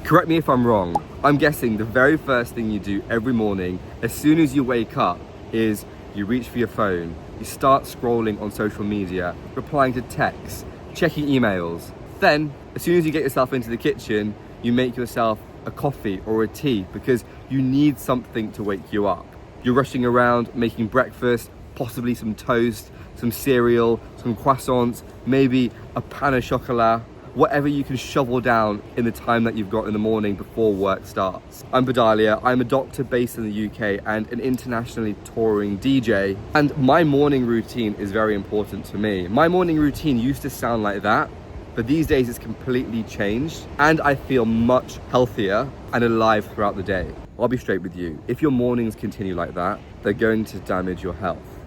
Correct me if I'm wrong, I'm guessing the very first thing you do every morning, as soon as you wake up, is you reach for your phone, you start scrolling on social media, replying to texts, checking emails. Then, as soon as you get yourself into the kitchen, you make yourself a coffee or a tea because you need something to wake you up. You're rushing around making breakfast, possibly some toast, some cereal, some croissants, maybe a pain au chocolat, whatever you can shovel down in the time that you've got in the morning before work starts. I'm Bedalia, I'm a doctor based in the UK and an internationally touring DJ, and my morning routine is very important to me. My morning routine used to sound like that, but these days it's completely changed and I feel much healthier and alive throughout the day. I'll be straight with you, if your mornings continue like that, they're going to damage your health.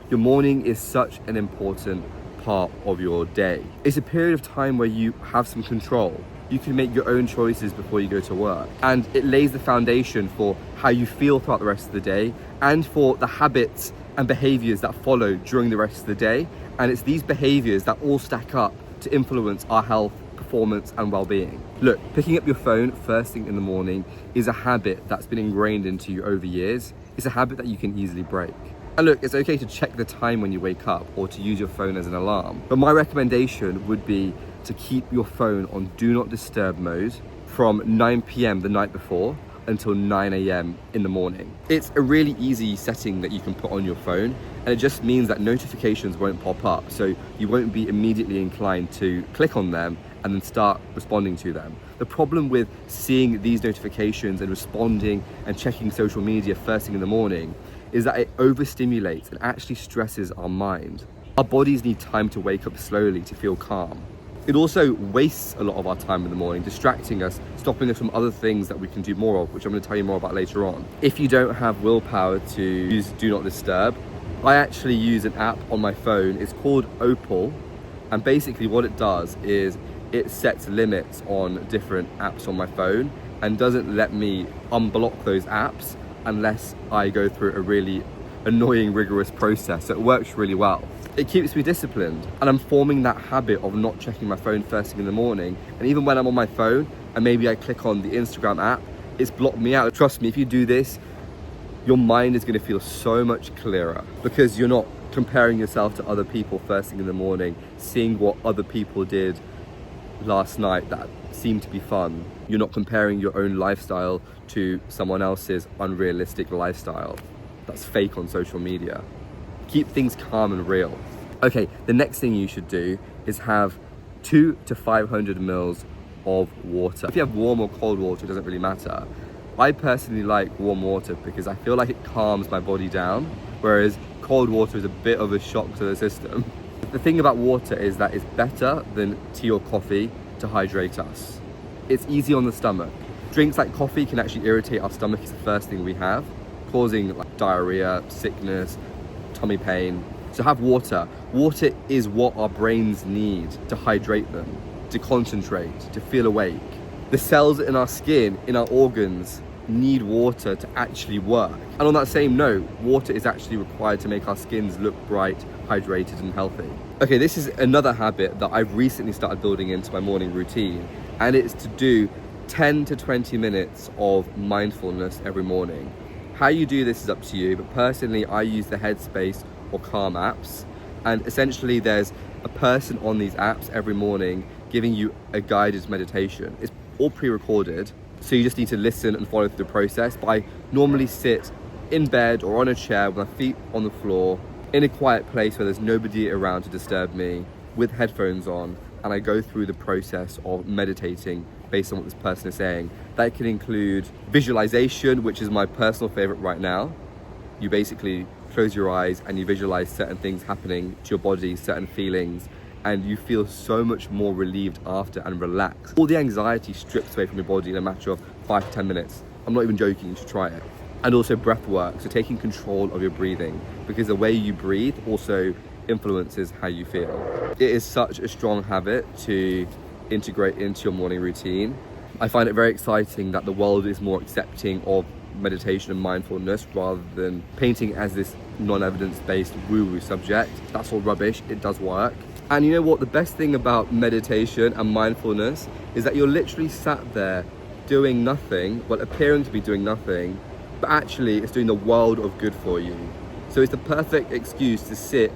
Your morning is such an important part of your day. It's a period of time where you have some control. You can make your own choices before you go to work, and it lays the foundation for how you feel throughout the rest of the day and for the habits and behaviors that follow during the rest of the day. And it's these behaviors that all stack up to influence our health, performance and well-being. Look, picking up your phone first thing in the morning is a habit that's been ingrained into you over years. It's a habit that you can easily break. And look, it's okay to check the time when you wake up or to use your phone as an alarm, but my recommendation would be to keep your phone on do not disturb mode from 9 p.m. the night before until 9 a.m. in the morning. It's a really easy setting that you can put on your phone, and it just means that notifications won't pop up, so you won't be immediately inclined to click on them and then start responding to them. The problem with seeing these notifications and responding and checking social media first thing in the morning is that it overstimulates and actually stresses our mind. Our bodies need time to wake up slowly to feel calm. It also wastes a lot of our time in the morning, distracting us, stopping us from other things that we can do more of, which I'm going to tell you more about later on. If you don't have willpower to use Do Not Disturb, I actually use an app on my phone. It's called Opal, and basically what it does is it sets limits on different apps on my phone and doesn't let me unblock those apps unless I go through a really annoying, rigorous process. So it works really well. It keeps me disciplined, and I'm forming that habit of not checking my phone first thing in the morning. And even when I'm on my phone and maybe I click on the Instagram app, it's blocked me out. Trust me, if you do this, your mind is going to feel so much clearer because you're not comparing yourself to other people first thing in the morning, seeing what other people did last night that seemed to be fun. You're not comparing your own lifestyle to someone else's unrealistic lifestyle that's fake on social media. Keep things calm and real. Okay, the next thing you should do is have 200 to 500 mils of water. If you have warm or cold water, it doesn't really matter. I personally like warm water because I feel like it calms my body down, whereas cold water is a bit of a shock to the system. The thing about water is that it's better than tea or coffee to hydrate us. It's easy on the stomach. Drinks like coffee can actually irritate our stomach. It's the first thing we have, causing like diarrhea, sickness, tummy pain. So have water. Water is what our brains need to hydrate them, to concentrate, to feel awake. The cells in our skin, in our organs, need water to actually work. And on that same note, water is actually required to make our skins look bright, hydrated and healthy. Okay, this is another habit that I've recently started building into my morning routine, and it's to do 10 to 20 minutes of mindfulness every morning. How you do this is up to you, but personally I use the Headspace or Calm apps, and essentially there's a person on these apps every morning giving you a guided meditation. It's all pre-recorded, so you just need to listen and follow through the process. But I normally sit in bed or on a chair with my feet on the floor in a quiet place where there's nobody around to disturb me, with headphones on, and I go through the process of meditating based on what this person is saying. That can include visualization, which is my personal favorite right now. You basically close your eyes and you visualize certain things happening to your body, certain feelings, and you feel so much more relieved after and relaxed. All the anxiety strips away from your body in a matter of 5 to 10 minutes. I'm not even joking, you should try it. And also breath work, so taking control of your breathing, because the way you breathe also influences how you feel. It is such a strong habit to integrate into your morning routine. I find it very exciting that the world is more accepting of meditation and mindfulness rather than painting it as this non-evidence-based woo-woo subject. That's all rubbish, it does work. And you know what, the best thing about meditation and mindfulness is that you're literally sat there doing nothing, well, appearing to be doing nothing, but actually it's doing the world of good for you. So it's the perfect excuse to sit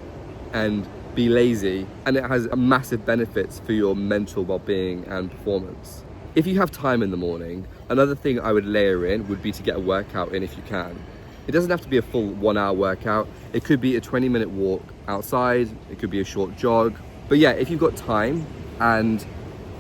and be lazy, and it has massive benefits for your mental well-being and performance. If you have time in the morning, another thing I would layer in would be to get a workout in if you can. It doesn't have to be a full 1 hour workout. It could be a 20-minute walk outside. It could be a short jog. But yeah, if you've got time and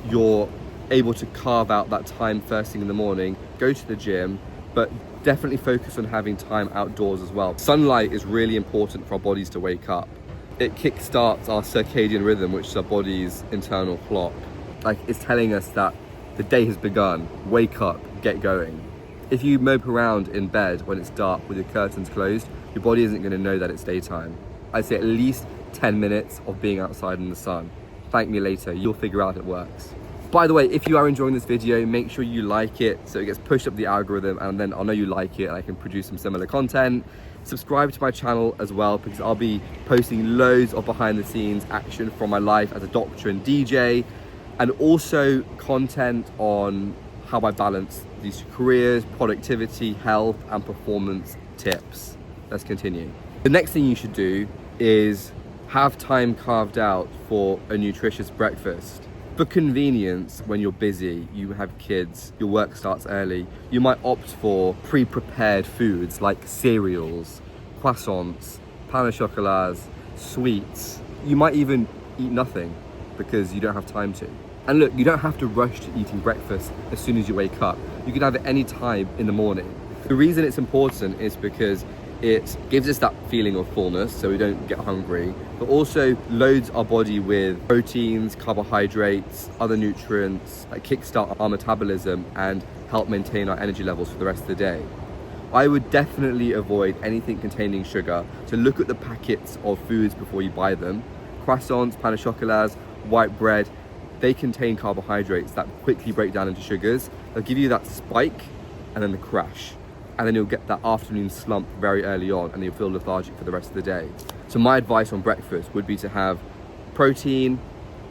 you're able to carve out that time first thing in the morning, go to the gym, but definitely focus on having time outdoors as well. Sunlight is really important for our bodies to wake up. It kickstarts our circadian rhythm, which is our body's internal clock. Like, it's telling us that the day has begun, wake up, get going. If you mope around in bed when it's dark with your curtains closed, your body isn't going to know that it's daytime. I'd say at least 10 minutes of being outside in the sun. Thank me later, you'll figure out it works. By the way, if you are enjoying this video, make sure you like it so it gets pushed up the algorithm, and then I'll know you like it and I can produce some similar content. Subscribe to my channel as well, because I'll be posting loads of behind the scenes action from my life as a doctor and DJ, and also content on how I balance these careers, productivity, health, and performance tips. Let's continue. The next thing you should do is have time carved out for a nutritious breakfast. For convenience, when you're busy, you have kids, your work starts early, you might opt for pre-prepared foods like cereals, croissants, pain au chocolat, sweets. You might even eat nothing because you don't have time to. And look, you don't have to rush to eating breakfast as soon as you wake up. You can have it any time in the morning. The reason it's important is because it gives us that feeling of fullness so we don't get hungry, but also loads our body with proteins, carbohydrates, other nutrients that kickstart our metabolism and help maintain our energy levels for the rest of the day. I would definitely avoid anything containing sugar, so look at the packets of foods before you buy them. Croissants, pain au chocolat, white bread, they contain carbohydrates that quickly break down into sugars. They'll give you that spike and then the crash. And then you'll get that afternoon slump very early on and you'll feel lethargic for the rest of the day. So my advice on breakfast would be to have protein,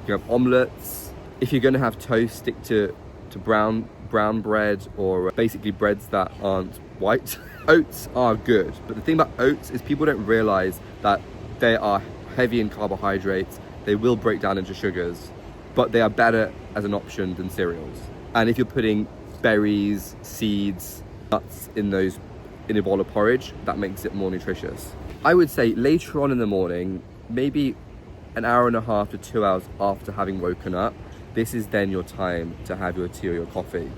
you have omelets. If you're gonna have toast, stick to brown bread, or basically breads that aren't white. Oats are good, but the thing about oats is people don't realize that they are heavy in carbohydrates. They will break down into sugars, but they are better as an option than cereals. And if you're putting berries, seeds, nuts in a bowl of porridge, that makes it more nutritious. I would say later on in the morning, maybe an hour and a half to 2 hours after having woken up, this is then your time to have your tea or your coffee.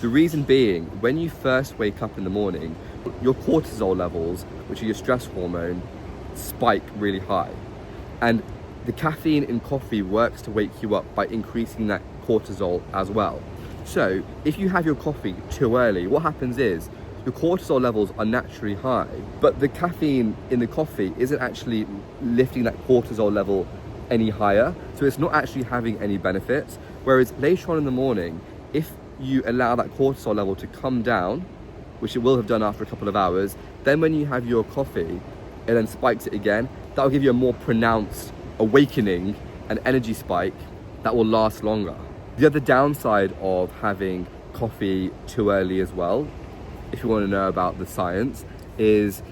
The reason being, when you first wake up in the morning, your cortisol levels, which are your stress hormone, spike really high. And the caffeine in coffee works to wake you up by increasing that cortisol as well. So if you have your coffee too early, what happens is your cortisol levels are naturally high, but the caffeine in the coffee isn't actually lifting that cortisol level any higher, so it's not actually having any benefits. Whereas later on in the morning, if you allow that cortisol level to come down, which it will have done after a couple of hours, then when you have your coffee, it then spikes it again. That will give you a more pronounced awakening and energy spike that will last longer. The other downside of having coffee too early as well, if you want to know about the science, is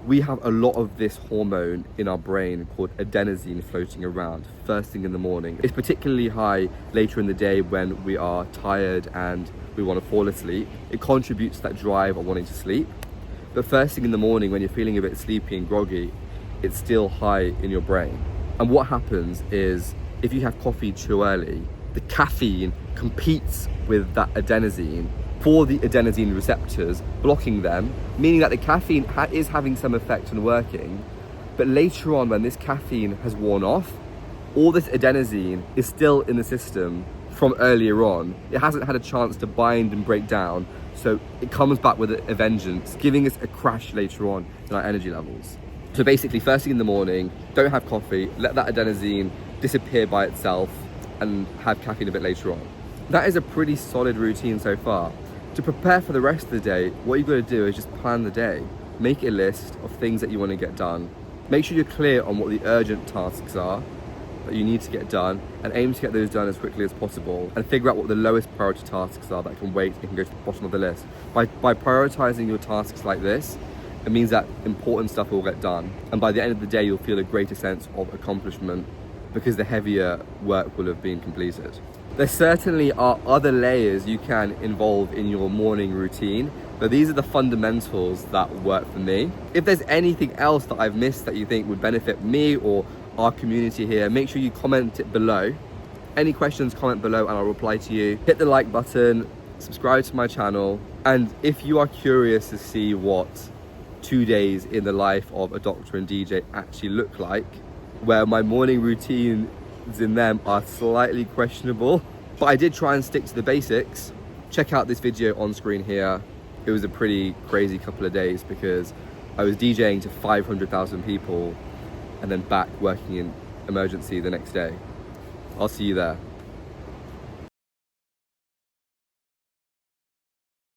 we have a lot of this hormone in our brain called adenosine floating around first thing in the morning. It's particularly high later in the day when we are tired and we want to fall asleep. It contributes to that drive of wanting to sleep. But first thing in the morning, when you're feeling a bit sleepy and groggy, it's still high in your brain. And what happens is, if you have coffee too early, the caffeine competes with that adenosine for the adenosine receptors, blocking them, meaning that the caffeine is having some effect and working. But later on, when this caffeine has worn off, all this adenosine is still in the system from earlier on. It hasn't had a chance to bind and break down, so it comes back with a vengeance, giving us a crash later on in our energy levels. So basically, first thing in the morning, don't have coffee, let that adenosine disappear by itself, and have caffeine a bit later on. That is a pretty solid routine so far. To prepare for the rest of the day, what you've got to do is just plan the day. Make a list of things that you want to get done. Make sure you're clear on what the urgent tasks are, that you need to get done and aim to get those done as quickly as possible, and figure out what the lowest priority tasks are that can wait and can go to the bottom of the list. By prioritizing your tasks like this, it means that important stuff will get done, and by the end of the day you'll feel a greater sense of accomplishment because the heavier work will have been completed. There certainly are other layers you can involve in your morning routine, but these are the fundamentals that work for me. If there's anything else that I've missed that you think would benefit me or our community here, make sure you comment it below. Any questions, comment below and I'll reply to you. Hit the like button, subscribe to my channel, and if you are curious to see what 2 days in the life of a doctor and DJ actually look like, where my morning routines in them are slightly questionable, but I did try and stick to the basics, check out this video on screen here. It was a pretty crazy couple of days because I was DJing to 500,000 people and then back working in emergency the next day. I'll see you there.